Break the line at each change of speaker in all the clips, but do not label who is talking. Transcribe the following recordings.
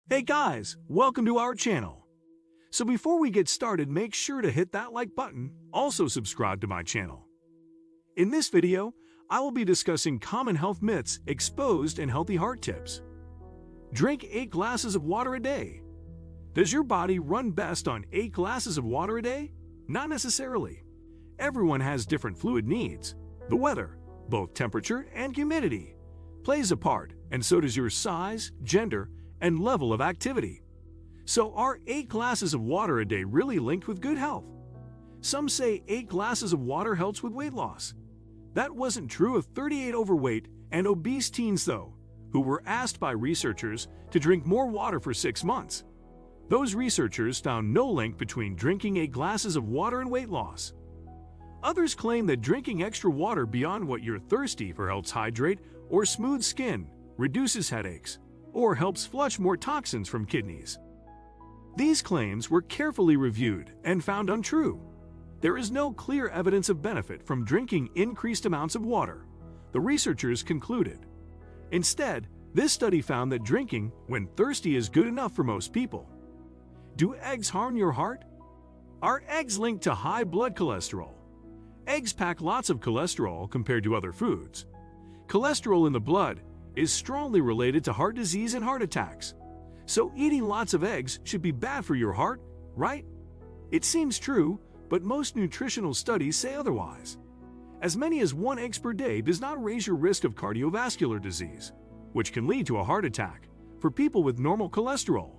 Hey guys, welcome to our channel. So before we get started, make sure to hit that like button, also subscribe to my channel. In this video, I will be discussing common health myths exposed and healthy heart tips. Drink 8 glasses of water a day. Does your body run best on 8 glasses of water a day? Not necessarily. Everyone has different fluid needs. The weather, both temperature and humidity, plays a part, and so does your size, gender, and level of activity. So are 8 glasses of water a day really linked with good health? Some say 8 glasses of water helps with weight loss. That wasn't true of 38 overweight and obese teens though, who were asked by researchers to drink more water for 6 months. Those researchers found no link between drinking 8 glasses of water and weight loss. Others claim that drinking extra water beyond what you're thirsty for helps hydrate or smooth skin, reduces headaches, or helps flush more toxins from kidneys. These claims were carefully reviewed and found untrue. There is no clear evidence of benefit from drinking increased amounts of water, the researchers concluded. Instead, this study found that drinking when thirsty is good enough for most people. Do eggs harm your heart? Are eggs linked to high blood cholesterol? Eggs pack lots of cholesterol compared to other foods. Cholesterol in the blood is strongly related to heart disease and heart attacks. So eating lots of eggs should be bad for your heart, right? It seems true, but most nutritional studies say otherwise. As many as 1 egg per day does not raise your risk of cardiovascular disease, which can lead to a heart attack, for people with normal cholesterol.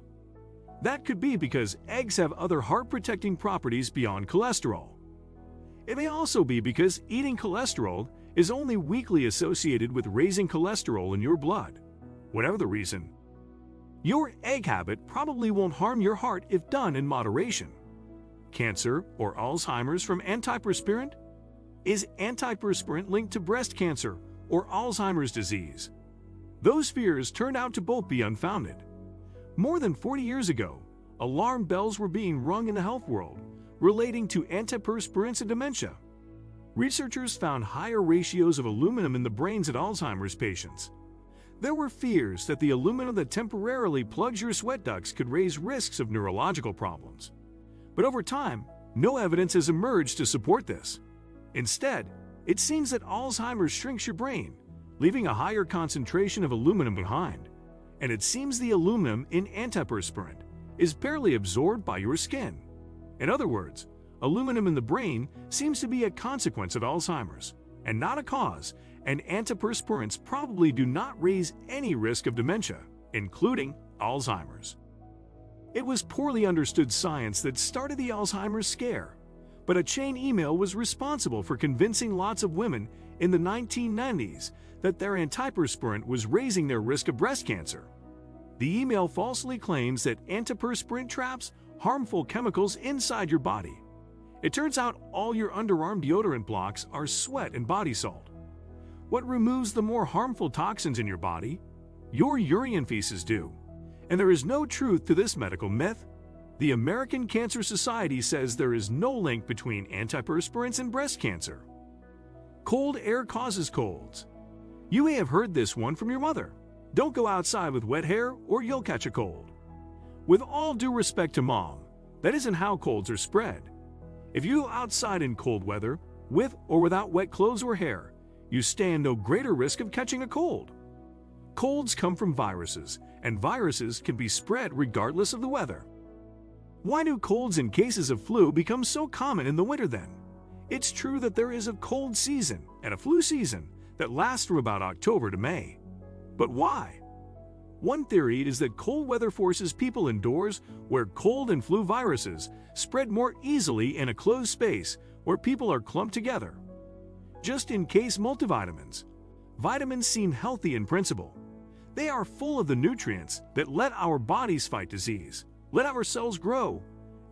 That could be because eggs have other heart-protecting properties beyond cholesterol. It may also be because eating cholesterol is only weakly associated with raising cholesterol in your blood. Whatever the reason, your egg habit probably won't harm your heart if done in moderation. Cancer or Alzheimer's from antiperspirant? Is antiperspirant linked to breast cancer or Alzheimer's disease? Those fears turned out to both be unfounded. More than 40 years ago, alarm bells were being rung in the health world relating to antiperspirants and dementia. Researchers found higher ratios of aluminum in the brains of Alzheimer's patients. There were fears that the aluminum that temporarily plugs your sweat ducts could raise risks of neurological problems. But over time, no evidence has emerged to support this. Instead, it seems that Alzheimer's shrinks your brain, leaving a higher concentration of aluminum behind. And it seems the aluminum in antiperspirant is barely absorbed by your skin. In other words, aluminum in the brain seems to be a consequence of Alzheimer's, and not a cause, and antiperspirants probably do not raise any risk of dementia, including Alzheimer's. It was poorly understood science that started the Alzheimer's scare, but a chain email was responsible for convincing lots of women in the 1990s that their antiperspirant was raising their risk of breast cancer. The email falsely claims that antiperspirant traps harmful chemicals inside your body. It turns out all your underarm deodorant blocks are sweat and body salt. What removes the more harmful toxins in your body? Your urine and feces do. And there is no truth to this medical myth. The American Cancer Society says there is no link between antiperspirants and breast cancer. Cold air causes colds. You may have heard this one from your mother. Don't go outside with wet hair or you'll catch a cold. With all due respect to Mom, that isn't how colds are spread. If you go outside in cold weather, with or without wet clothes or hair, you stand no greater risk of catching a cold. Colds come from viruses, and viruses can be spread regardless of the weather. Why do colds and cases of flu become so common in the winter then? It's true that there is a cold season and a flu season that lasts from about October to May. But why? One theory is that cold weather forces people indoors where cold and flu viruses spread more easily in a closed space where people are clumped together. Just in case multivitamins. Vitamins seem healthy in principle. They are full of the nutrients that let our bodies fight disease, let our cells grow,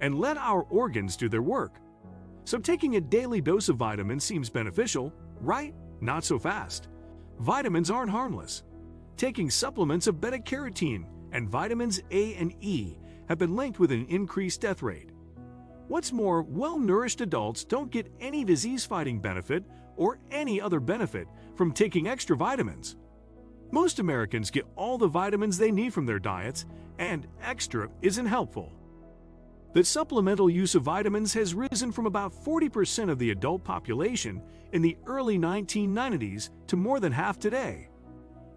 and let our organs do their work. So taking a daily dose of vitamins seems beneficial, right? Not so fast. Vitamins aren't harmless. Taking supplements of beta-carotene and vitamins A and E have been linked with an increased death rate. What's more, well-nourished adults don't get any disease-fighting benefit or any other benefit from taking extra vitamins. Most Americans get all the vitamins they need from their diets and extra isn't helpful. The supplemental use of vitamins has risen from about 40% of the adult population in the early 1990s to more than half today.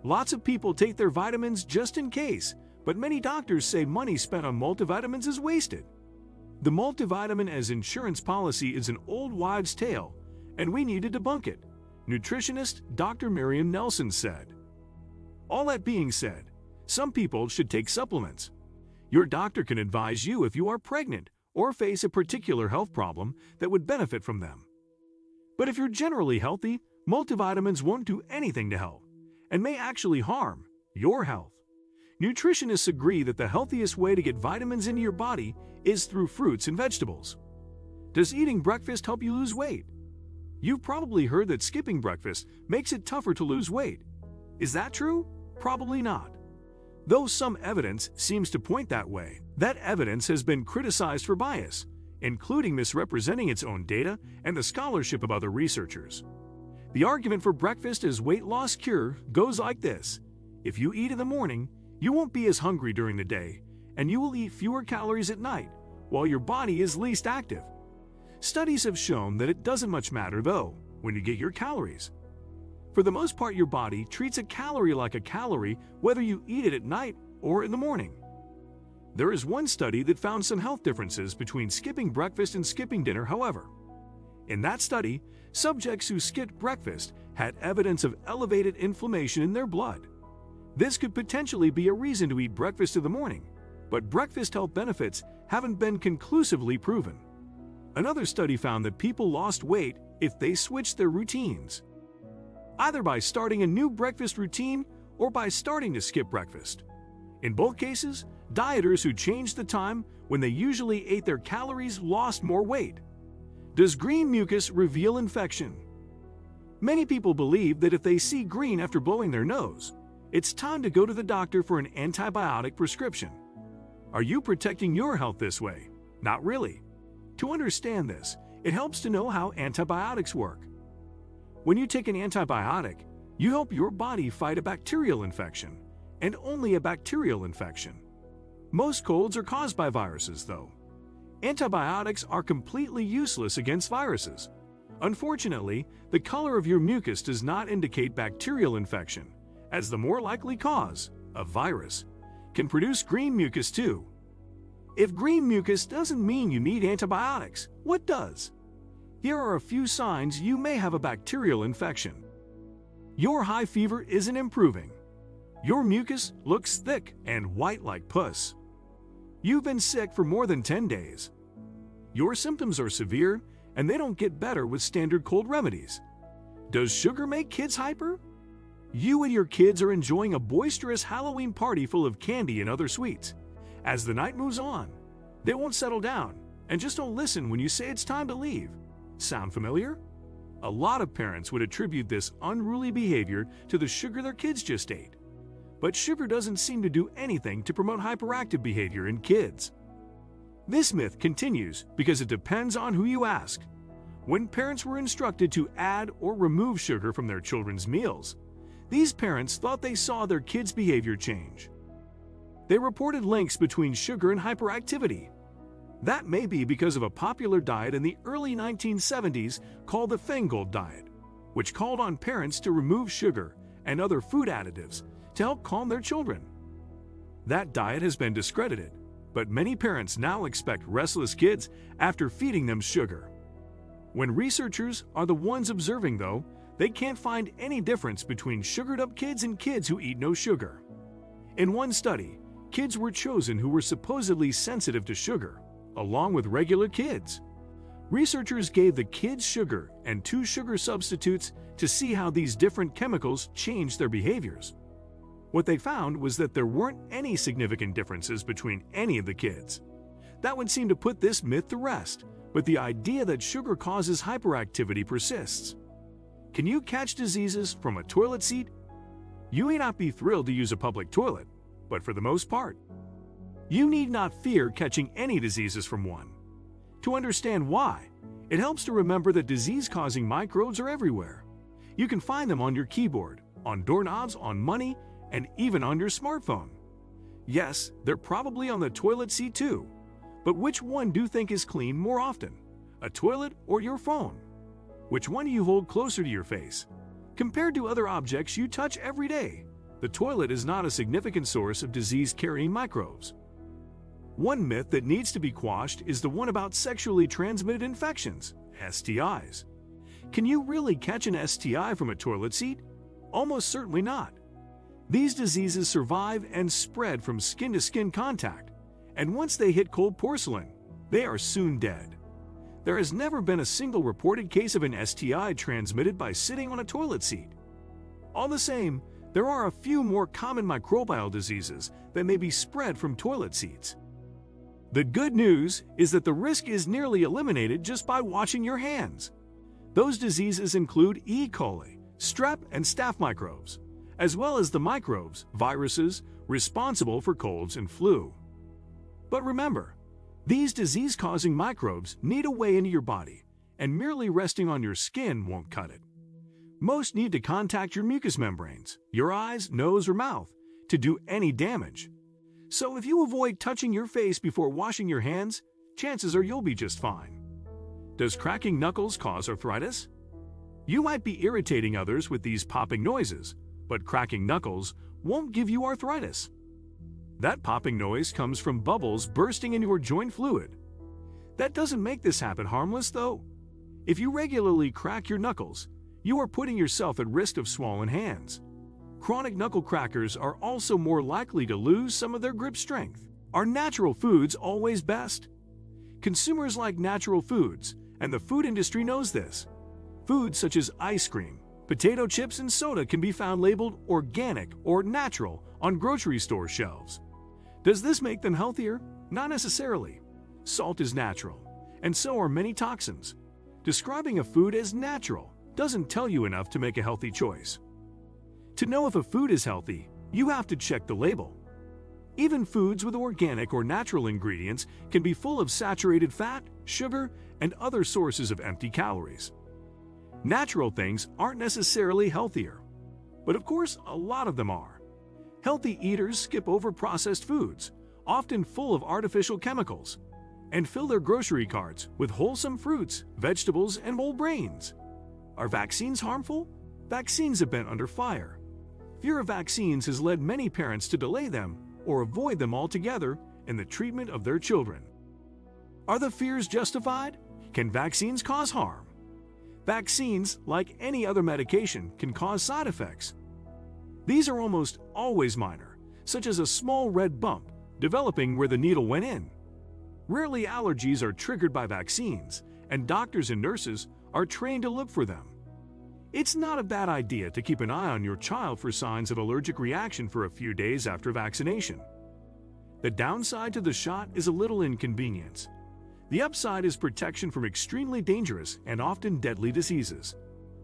Lots of people take their vitamins just in case, but many doctors say money spent on multivitamins is wasted. The multivitamin as insurance policy is an old wives' tale, and we need to debunk it, nutritionist Dr. Miriam Nelson said. All that being said, some people should take supplements. Your doctor can advise you if you are pregnant or face a particular health problem that would benefit from them. But if you're generally healthy, multivitamins won't do anything to help and may actually harm your health. Nutritionists agree that the healthiest way to get vitamins into your body is through fruits and vegetables. Does eating breakfast help you lose weight? You've probably heard that skipping breakfast makes it tougher to lose weight. Is that true? Probably not. Though some evidence seems to point that way, that evidence has been criticized for bias, including misrepresenting its own data and the scholarship of other researchers. The argument for breakfast as weight loss cure goes like this. If you eat in the morning, you won't be as hungry during the day, and you will eat fewer calories at night, while your body is least active. Studies have shown that it doesn't much matter, though, when you get your calories. For the most part, your body treats a calorie like a calorie whether you eat it at night or in the morning. There is one study that found some health differences between skipping breakfast and skipping dinner, however. In that study, subjects who skipped breakfast had evidence of elevated inflammation in their blood. This could potentially be a reason to eat breakfast in the morning, but breakfast health benefits haven't been conclusively proven. Another study found that people lost weight if they switched their routines, either by starting a new breakfast routine or by starting to skip breakfast. In both cases, dieters who changed the time when they usually ate their calories lost more weight. Does green mucus reveal infection? Many people believe that if they see green after blowing their nose, it's time to go to the doctor for an antibiotic prescription. Are you protecting your health this way? Not really. To understand this, it helps to know how antibiotics work. When you take an antibiotic, you help your body fight a bacterial infection, and only a bacterial infection. Most colds are caused by viruses, though. Antibiotics are completely useless against viruses. Unfortunately, the color of your mucus does not indicate bacterial infection, as the more likely cause, a virus, can produce green mucus too. If green mucus doesn't mean you need antibiotics, what does? Here are a few signs you may have a bacterial infection. Your high fever isn't improving. Your mucus looks thick and white like pus. You've been sick for more than 10 days. Your symptoms are severe and they don't get better with standard cold remedies. Does sugar make kids hyper? You and your kids are enjoying a boisterous Halloween party full of candy and other sweets. As the night moves on, they won't settle down and just don't listen when you say it's time to leave. Sound familiar? A lot of parents would attribute this unruly behavior to the sugar their kids just ate. But sugar doesn't seem to do anything to promote hyperactive behavior in kids. This myth continues because it depends on who you ask. When parents were instructed to add or remove sugar from their children's meals, these parents thought they saw their kids' behavior change. They reported links between sugar and hyperactivity. That may be because of a popular diet in the early 1970s called the Feingold diet, which called on parents to remove sugar and other food additives to help calm their children. That diet has been discredited, but many parents now expect restless kids after feeding them sugar. When researchers are the ones observing, though, they can't find any difference between sugared-up kids and kids who eat no sugar. In one study, kids were chosen who were supposedly sensitive to sugar, along with regular kids. Researchers gave the kids sugar and 2 sugar substitutes to see how these different chemicals changed their behaviors. What they found was that there weren't any significant differences between any of the kids. That would seem to put this myth to rest, but the idea that sugar causes hyperactivity persists. Can you catch diseases from a toilet seat? You may not be thrilled to use a public toilet, but for the most part, you need not fear catching any diseases from one. To understand why, it helps to remember that disease-causing microbes are everywhere. You can find them on your keyboard, on doorknobs, on money, and even on your smartphone. Yes, they're probably on the toilet seat too. But which one do you think is cleaned more often? A toilet or your phone? Which one do you hold closer to your face? Compared to other objects you touch every day, the toilet is not a significant source of disease-carrying microbes. One myth that needs to be quashed is the one about sexually transmitted infections, STIs. Can you really catch an STI from a toilet seat? Almost certainly not. These diseases survive and spread from skin-to-skin contact, and once they hit cold porcelain, they are soon dead. There has never been a single reported case of an STI transmitted by sitting on a toilet seat. All the same, there are a few more common microbial diseases that may be spread from toilet seats. The good news is that the risk is nearly eliminated just by washing your hands. Those diseases include E. coli, strep, and staph microbes, as well as the microbes, viruses, responsible for colds and flu. But remember, these disease-causing microbes need a way into your body, and merely resting on your skin won't cut it. Most need to contact your mucous membranes, your eyes, nose, or mouth to do any damage. So if you avoid touching your face before washing your hands, chances are you'll be just fine. Does cracking knuckles cause arthritis? You might be irritating others with these popping noises, but cracking knuckles won't give you arthritis. That popping noise comes from bubbles bursting in your joint fluid. That doesn't make this habit harmless, though. If you regularly crack your knuckles, you are putting yourself at risk of swollen hands. Chronic knuckle crackers are also more likely to lose some of their grip strength. Are natural foods always best? Consumers like natural foods, and the food industry knows this. Foods such as ice cream, potato chips, and soda can be found labeled organic or natural on grocery store shelves. Does this make them healthier? Not necessarily. Salt is natural, and so are many toxins. Describing a food as natural doesn't tell you enough to make a healthy choice. To know if a food is healthy, you have to check the label. Even foods with organic or natural ingredients can be full of saturated fat, sugar, and other sources of empty calories. Natural things aren't necessarily healthier, but of course a lot of them are. Healthy eaters skip over processed foods, often full of artificial chemicals, and fill their grocery carts with wholesome fruits, vegetables, and whole grains. Are vaccines harmful? Vaccines have been under fire. Fear of vaccines has led many parents to delay them or avoid them altogether in the treatment of their children. Are the fears justified? Can vaccines cause harm? Vaccines, like any other medication, can cause side effects. These are almost always minor, such as a small red bump developing where the needle went in. Rarely allergies are triggered by vaccines, and doctors and nurses are trained to look for them. It's not a bad idea to keep an eye on your child for signs of allergic reaction for a few days after vaccination. The downside to the shot is a little inconvenience. The upside is protection from extremely dangerous and often deadly diseases.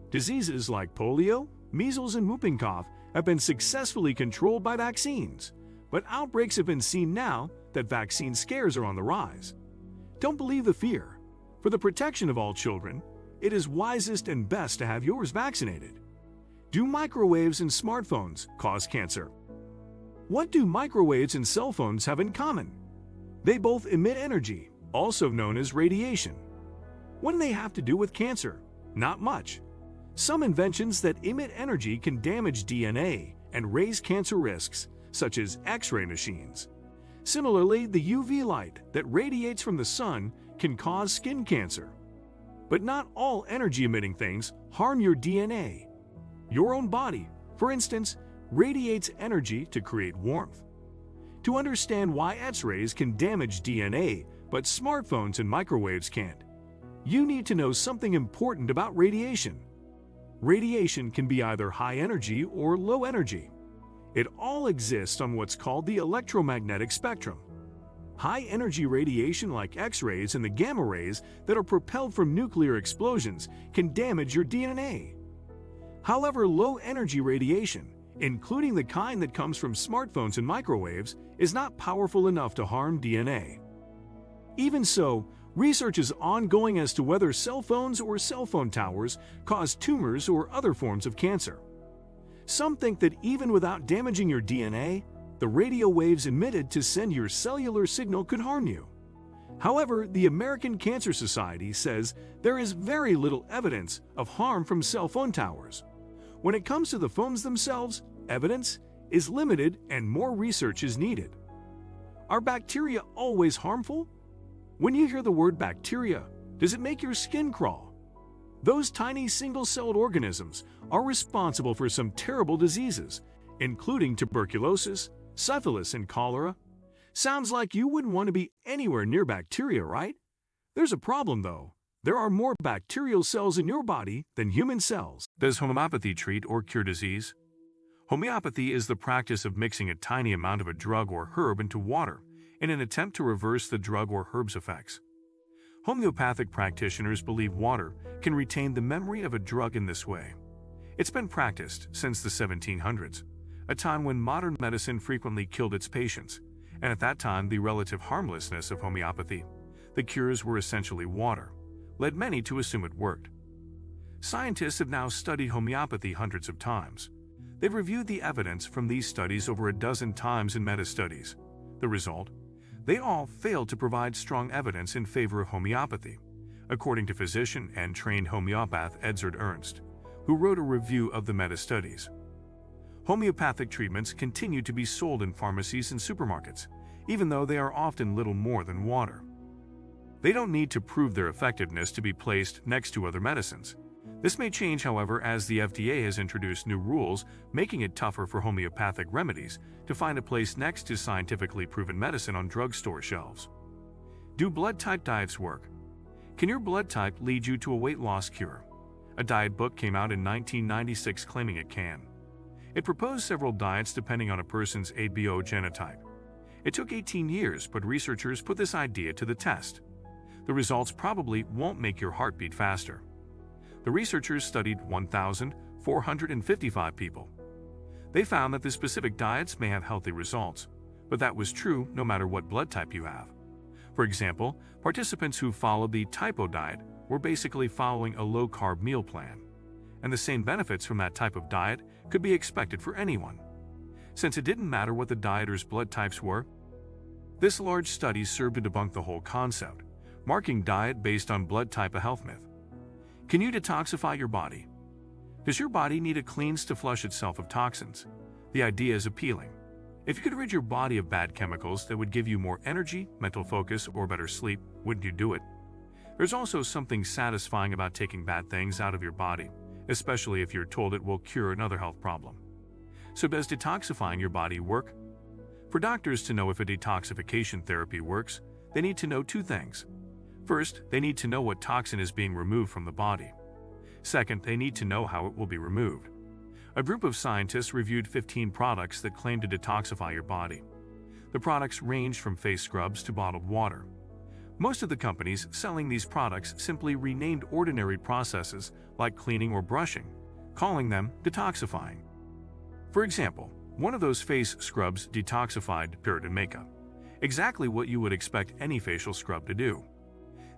Diseases like polio, measles, and whooping cough have been successfully controlled by vaccines, but outbreaks have been seen now that vaccine scares are on the rise. Don't believe the fear. For the protection of all children, it is wisest and best to have yours vaccinated. Do microwaves and smartphones cause cancer? What do microwaves and cell phones have in common? They both emit energy, also known as radiation. What do they have to do with cancer? Not much. Some inventions that emit energy can damage DNA and raise cancer risks, such as X-ray machines. Similarly, the UV light that radiates from the sun can cause skin cancer. But not all energy-emitting things harm your DNA. Your own body, for instance, radiates energy to create warmth. To understand why X-rays can damage DNA, but smartphones and microwaves can't, you need to know something important about radiation. Radiation can be either high energy or low energy. It all exists on what's called the electromagnetic spectrum. High-energy radiation like X-rays and the gamma rays that are propelled from nuclear explosions can damage your DNA. However, low-energy radiation, including the kind that comes from smartphones and microwaves, is not powerful enough to harm DNA. Even so, research is ongoing as to whether cell phones or cell phone towers cause tumors or other forms of cancer. Some think that even without damaging your DNA, The radio waves emitted to send your cellular signal could harm you. However, the American Cancer Society says there is very little evidence of harm from cell phone towers. When it comes to the phones themselves, evidence is limited and more research is needed. Are bacteria always harmful? When you hear the word bacteria, does it make your skin crawl? Those tiny single-celled organisms are responsible for some terrible diseases, including tuberculosis, syphilis, and cholera. Sounds like you wouldn't want to be anywhere near bacteria, right? There's a problem, though. There are more bacterial cells in your body than human cells. Does homeopathy treat or cure disease? Homeopathy is the practice of mixing a tiny amount of a drug or herb into water in an attempt to reverse the drug or herb's effects. Homeopathic practitioners believe water can retain the memory of a drug in this way. It's been practiced since the 1700s, a time when modern medicine frequently killed its patients, and at that time the relative harmlessness of homeopathy, the cures were essentially water, led many to assume it worked. Scientists have now studied homeopathy hundreds of times. They've reviewed the evidence from these studies over a dozen times in meta-studies. The result? They all failed to provide strong evidence in favor of homeopathy, according to physician and trained homeopath Edzard Ernst, who wrote a review of the meta-studies. Homeopathic treatments continue to be sold in pharmacies and supermarkets, even though they are often little more than water. They don't need to prove their effectiveness to be placed next to other medicines. This may change, however, as the FDA has introduced new rules making it tougher for homeopathic remedies to find a place next to scientifically proven medicine on drugstore shelves. Do blood type diets work? Can your blood type lead you to a weight loss cure? A diet book came out in 1996 claiming it can. It proposed several diets depending on a person's ABO genotype. It took 18 years, but researchers put this idea to the test. The results probably won't make your heart beat faster. The researchers studied 1,455 people. They found that the specific diets may have healthy results, but that was true no matter what blood type you have. For example, participants who followed the type O diet were basically following a low-carb meal plan, and the same benefits from that type of diet could be expected for anyone. Since it didn't matter what the dieter's blood types were, this large study served to debunk the whole concept, marking diet based on blood type a health myth. Can you detoxify your body? Does your body need a cleanse to flush itself of toxins? The idea is appealing. If you could rid your body of bad chemicals that would give you more energy, mental focus, or better sleep, wouldn't you do it? There's also something satisfying about taking bad things out of your body, especially if you're told it will cure another health problem. So does detoxifying your body work? For doctors to know if a detoxification therapy works, they need to know two things. First, they need to know what toxin is being removed from the body. Second, they need to know how it will be removed. A group of scientists reviewed 15 products that claim to detoxify your body. The products ranged from face scrubs to bottled water. Most of the companies selling these products simply renamed ordinary processes like cleaning or brushing, calling them detoxifying. For example, one of those face scrubs detoxified dirt and makeup, exactly what you would expect any facial scrub to do.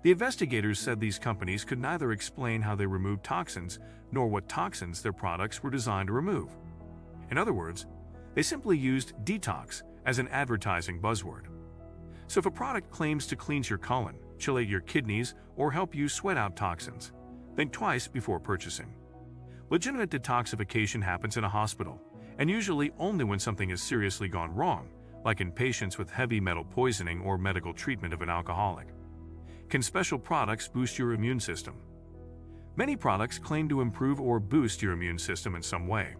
The investigators said these companies could neither explain how they removed toxins nor what toxins their products were designed to remove. In other words, they simply used detox as an advertising buzzword. So if a product claims to cleanse your colon, chelate your kidneys, or help you sweat out toxins, think twice before purchasing. Legitimate detoxification happens in a hospital, and usually only when something has seriously gone wrong, like in patients with heavy metal poisoning or medical treatment of an alcoholic. Can special products boost your immune system? Many products claim to improve or boost your immune system in some way,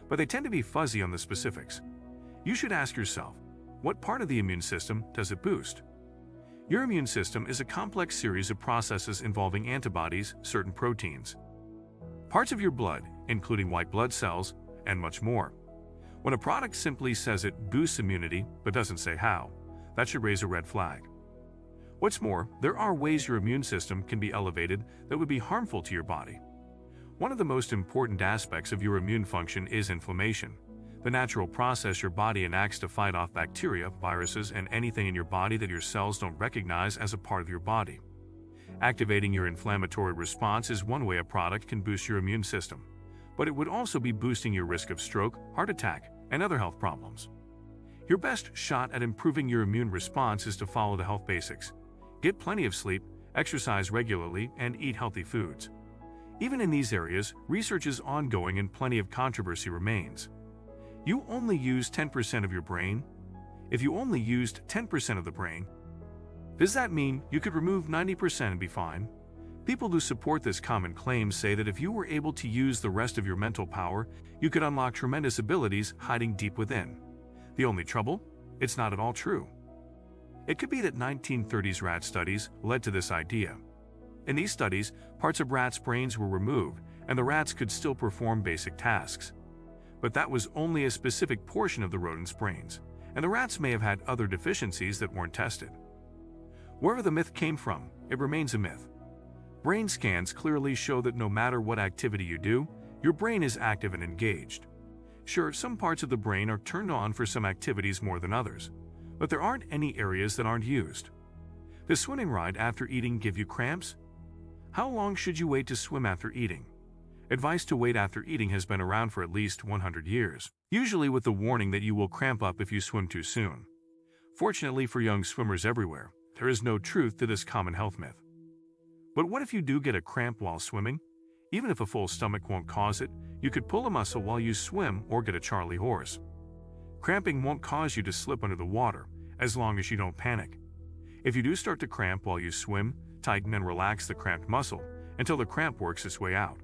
but they tend to be fuzzy on the specifics. You should ask yourself, what part of the immune system does it boost? Your immune system is a complex series of processes involving antibodies, certain proteins, parts of your blood, including white blood cells, and much more. When a product simply says it boosts immunity but doesn't say how, that should raise a red flag. What's more, there are ways your immune system can be elevated that would be harmful to your body. One of the most important aspects of your immune function is inflammation, the natural process your body enacts to fight off bacteria, viruses, and anything in your body that your cells don't recognize as a part of your body. Activating your inflammatory response is one way a product can boost your immune system, but it would also be boosting your risk of stroke, heart attack, and other health problems. Your best shot at improving your immune response is to follow the health basics. Get plenty of sleep, exercise regularly, and eat healthy foods. Even in these areas, research is ongoing and plenty of controversy remains. You only use 10% of your brain? If you only used 10% of the brain, does that mean you could remove 90% and be fine? People who support this common claim say that if you were able to use the rest of your mental power, you could unlock tremendous abilities hiding deep within. The only trouble? It's not at all true. It could be that 1930s rat studies led to this idea. In these studies, parts of rats' brains were removed, and the rats could still perform basic tasks. But that was only a specific portion of the rodent's brains, and the rats may have had other deficiencies that weren't tested. Wherever the myth came from, it remains a myth. Brain scans clearly show that no matter what activity you do, your brain is active and engaged. Sure, some parts of the brain are turned on for some activities more than others, but there aren't any areas that aren't used. Does swimming right after eating give you cramps? How long should you wait to swim after eating? Advice to wait after eating has been around for at least 100 years, usually with the warning that you will cramp up if you swim too soon. Fortunately for young swimmers everywhere, there is no truth to this common health myth. But what if you do get a cramp while swimming? Even if a full stomach won't cause it, you could pull a muscle while you swim or get a Charlie horse. Cramping won't cause you to slip under the water, as long as you don't panic. If you do start to cramp while you swim, tighten and relax the cramped muscle until the cramp works its way out.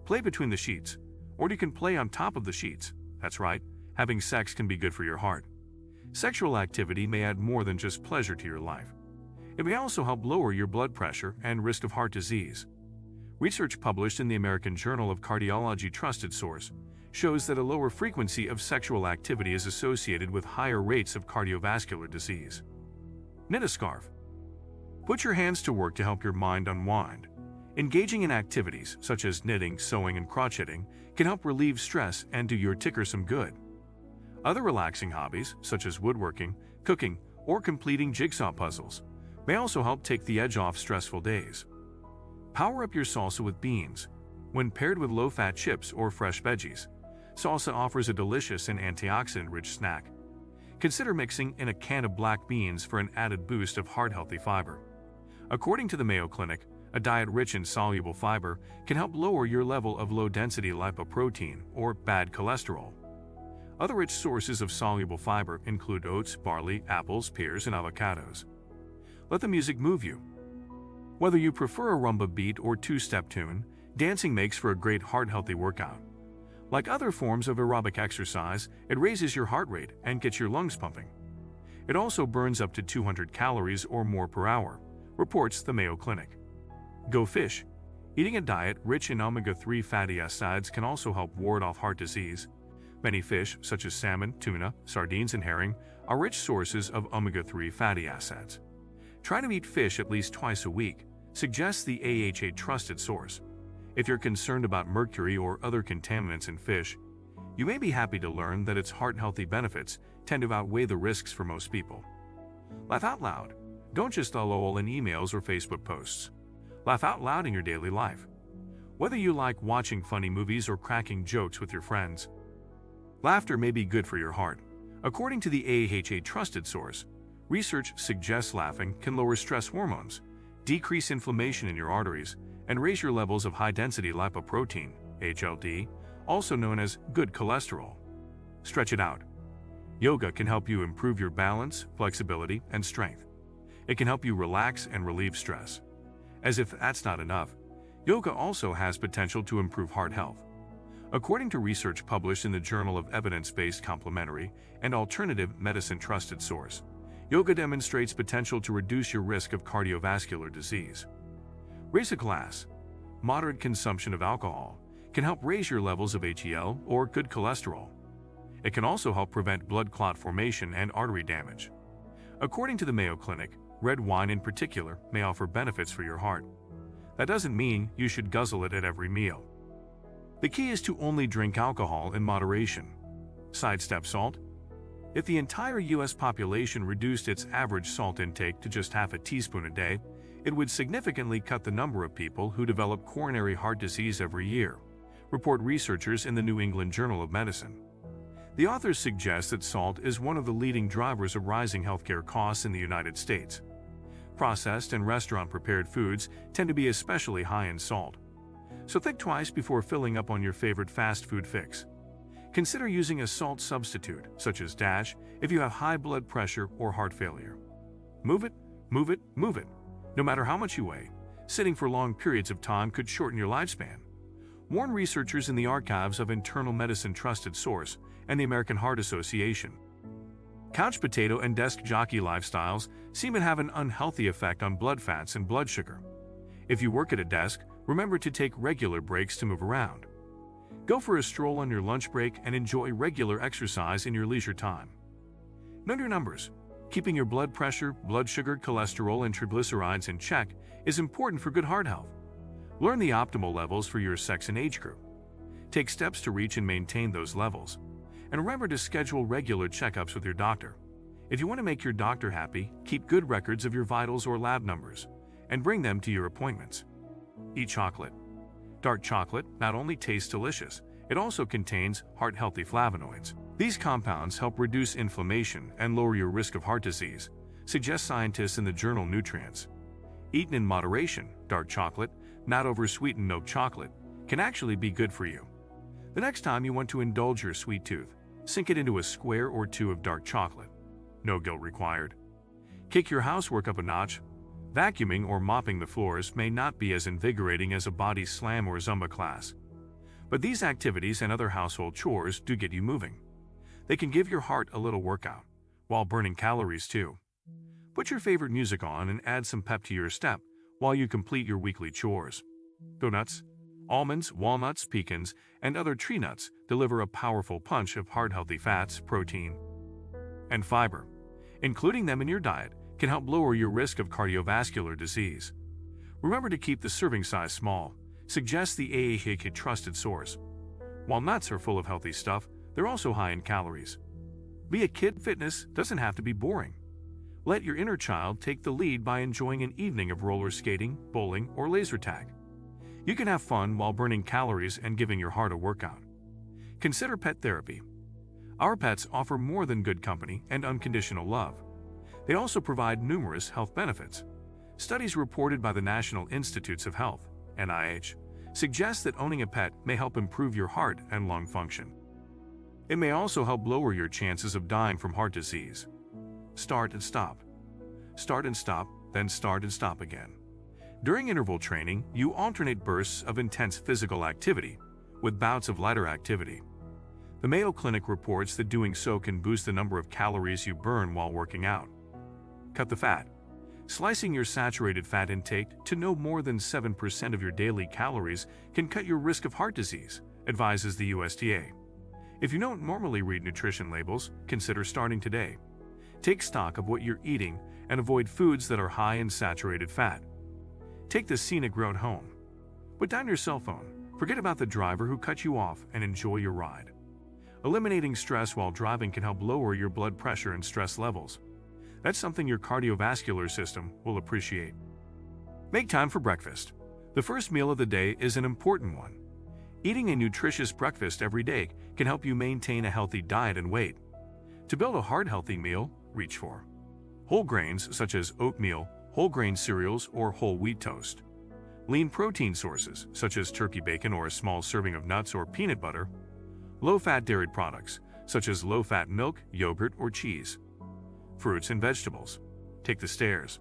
Play between the sheets, or you can play on top of the sheets. That's right, having sex can be good for your heart. Sexual activity may add more than just pleasure to your life. It may also help lower your blood pressure and risk of heart disease. Research published in the American Journal of Cardiology trusted source shows that a lower frequency of sexual activity is associated with higher rates of cardiovascular disease. Knit a scarf. Put your hands to work to help your mind unwind. Engaging in activities such as knitting, sewing, and crocheting can help relieve stress and do your ticker some good. Other relaxing hobbies, such as woodworking, cooking, or completing jigsaw puzzles, may also help take the edge off stressful days. Power up your salsa with beans. When paired with low-fat chips or fresh veggies, salsa offers a delicious and antioxidant-rich snack. Consider mixing in a can of black beans for an added boost of heart-healthy fiber. According to the Mayo Clinic, a diet rich in soluble fiber can help lower your level of low-density lipoprotein or bad cholesterol. Other rich sources of soluble fiber include oats, barley, apples, pears, and avocados. Let the music move you. Whether you prefer a rumba beat or two-step tune, dancing makes for a great heart-healthy workout. Like other forms of aerobic exercise, it raises your heart rate and gets your lungs pumping. It also burns up to 200 calories or more per hour, reports the Mayo Clinic. Go fish. Eating a diet rich in omega-3 fatty acids can also help ward off heart disease. Many fish, such as salmon, tuna, sardines, and herring, are rich sources of omega-3 fatty acids. Try to eat fish at least twice a week, suggests the AHA trusted source. If you're concerned about mercury or other contaminants in fish, you may be happy to learn that its heart-healthy benefits tend to outweigh the risks for most people. Laugh out loud. Don't just LOL in emails or Facebook posts. Laugh out loud in your daily life. Whether you like watching funny movies or cracking jokes with your friends, laughter may be good for your heart. According to the AHA trusted source, research suggests laughing can lower stress hormones, decrease inflammation in your arteries, and raise your levels of high-density lipoprotein, HLD, also known as good cholesterol. Stretch it out. Yoga can help you improve your balance, flexibility, and strength. It can help you relax and relieve stress. As if that's not enough, yoga also has potential to improve heart health. According to research published in the Journal of Evidence-Based Complementary and Alternative Medicine trusted source, yoga demonstrates potential to reduce your risk of cardiovascular disease. Raise a glass. Moderate consumption of alcohol can help raise your levels of HDL or good cholesterol. It can also help prevent blood clot formation and artery damage. According to the Mayo Clinic, red wine in particular may offer benefits for your heart. That doesn't mean you should guzzle it at every meal. The key is to only drink alcohol in moderation. Sidestep salt. If the entire U.S. population reduced its average salt intake to just half a teaspoon a day, it would significantly cut the number of people who develop coronary heart disease every year, report researchers in the New England Journal of Medicine. The authors suggest that salt is one of the leading drivers of rising healthcare costs in the United States. Processed and restaurant-prepared foods tend to be especially high in salt, so think twice before filling up on your favorite fast food fix. Consider using a salt substitute, such as Dash, if you have high blood pressure or heart failure. Move it, move it, move it. No matter how much you weigh, sitting for long periods of time could shorten your lifespan. Warn researchers in the archives of Internal Medicine Trusted Source and the American Heart Association. Couch potato and desk jockey lifestyles seem to have an unhealthy effect on blood fats and blood sugar. If you work at a desk, remember to take regular breaks to move around. Go for a stroll on your lunch break and enjoy regular exercise in your leisure time. Know your numbers. Keeping your blood pressure, blood sugar, cholesterol, and triglycerides in check is important for good heart health. Learn the optimal levels for your sex and age group. Take steps to reach and maintain those levels. And remember to schedule regular checkups with your doctor. If you want to make your doctor happy, keep good records of your vitals or lab numbers, and bring them to your appointments. Eat chocolate. Dark chocolate not only tastes delicious, it also contains heart-healthy flavonoids. These compounds help reduce inflammation and lower your risk of heart disease, suggest scientists in the journal Nutrients. Eaten in moderation, dark chocolate, not over-sweetened milk chocolate, can actually be good for you. The next time you want to indulge your sweet tooth, sink it into a square or two of dark chocolate. No guilt required. Kick your housework up a notch. Vacuuming or mopping the floors may not be as invigorating as a body slam or Zumba class. But these activities and other household chores do get you moving. They can give your heart a little workout, while burning calories too. Put your favorite music on and add some pep to your step while you complete your weekly chores. Donuts, almonds, walnuts, pecans, and other tree nuts deliver a powerful punch of heart-healthy fats, protein, and fiber. Including them in your diet can help lower your risk of cardiovascular disease. Remember to keep the serving size small, suggests the AAHK Trusted Source. While nuts are full of healthy stuff, they're also high in calories. Be a kid, fitness doesn't have to be boring. Let your inner child take the lead by enjoying an evening of roller skating, bowling, or laser tag. You can have fun while burning calories and giving your heart a workout. Consider pet therapy. Our pets offer more than good company and unconditional love. They also provide numerous health benefits. Studies reported by the National Institutes of Health, NIH, suggest that owning a pet may help improve your heart and lung function. It may also help lower your chances of dying from heart disease. Start and stop. Start and stop, then start and stop again. During interval training, you alternate bursts of intense physical activity with bouts of lighter activity. The Mayo Clinic reports that doing so can boost the number of calories you burn while working out. Cut the fat. Slicing your saturated fat intake to no more than 7% of your daily calories can cut your risk of heart disease, advises the USDA. If you don't normally read nutrition labels, consider starting today. Take stock of what you're eating and avoid foods that are high in saturated fat. Take the scenic road home. Put down your cell phone. Forget about the driver who cut you off and enjoy your ride. Eliminating stress while driving can help lower your blood pressure and stress levels. That's something your cardiovascular system will appreciate. Make time for breakfast. The first meal of the day is an important one. Eating a nutritious breakfast every day can help you maintain a healthy diet and weight. To build a heart-healthy meal, reach for whole grains such as oatmeal, whole grain cereals, or whole wheat toast. Lean protein sources such as turkey bacon or a small serving of nuts or peanut butter. Low-fat dairy products such as low-fat milk, yogurt, or cheese. Fruits and vegetables. Take the stairs.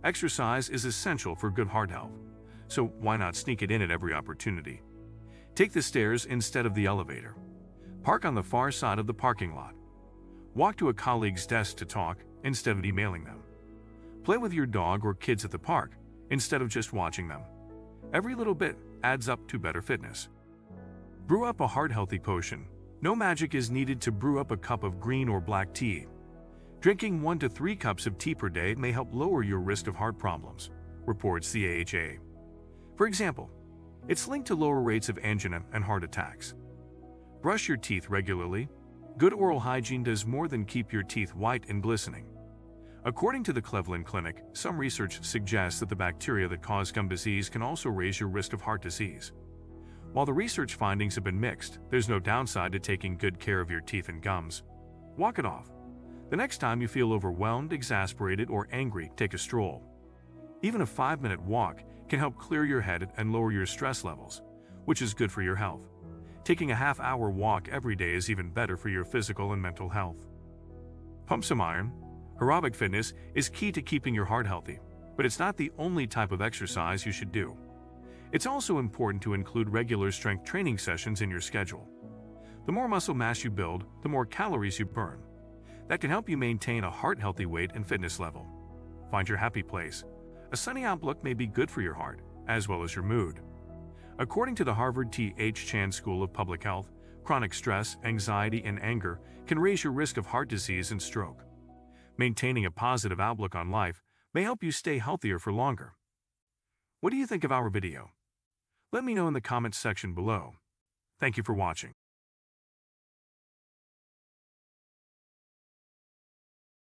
Exercise is essential for good heart health, so why not sneak it in at every opportunity? Take the stairs instead of the elevator. Park on the far side of the parking lot. Walk to a colleague's desk to talk instead of emailing them. Play with your dog or kids at the park instead of just watching them. Every little bit adds up to better fitness. Brew up a heart-healthy potion. No magic is needed to brew up a cup of green or black tea. Drinking 1 to 3 cups of tea per day may help lower your risk of heart problems, reports the AHA. For example, it's linked to lower rates of angina and heart attacks. Brush your teeth regularly. Good oral hygiene does more than keep your teeth white and glistening. According to the Cleveland Clinic, some research suggests that the bacteria that cause gum disease can also raise your risk of heart disease. While the research findings have been mixed, there's no downside to taking good care of your teeth and gums. Walk it off. The next time you feel overwhelmed, exasperated, or angry, take a stroll. Even a 5-minute walk can help clear your head and lower your stress levels, which is good for your health. Taking a half-hour walk every day is even better for your physical and mental health. Pump some iron. Aerobic fitness is key to keeping your heart healthy, but it's not the only type of exercise you should do. It's also important to include regular strength training sessions in your schedule. The more muscle mass you build, the more calories you burn. That can help you maintain a heart-healthy weight and fitness level. Find your happy place. A sunny outlook may be good for your heart, as well as your mood. According to the Harvard T.H. Chan School of Public Health, chronic stress, anxiety, and anger can raise your risk of heart disease and stroke. Maintaining a positive outlook on life may help you stay healthier for longer. What do you think of our video? Let me know in the comments section below. Thank you for watching.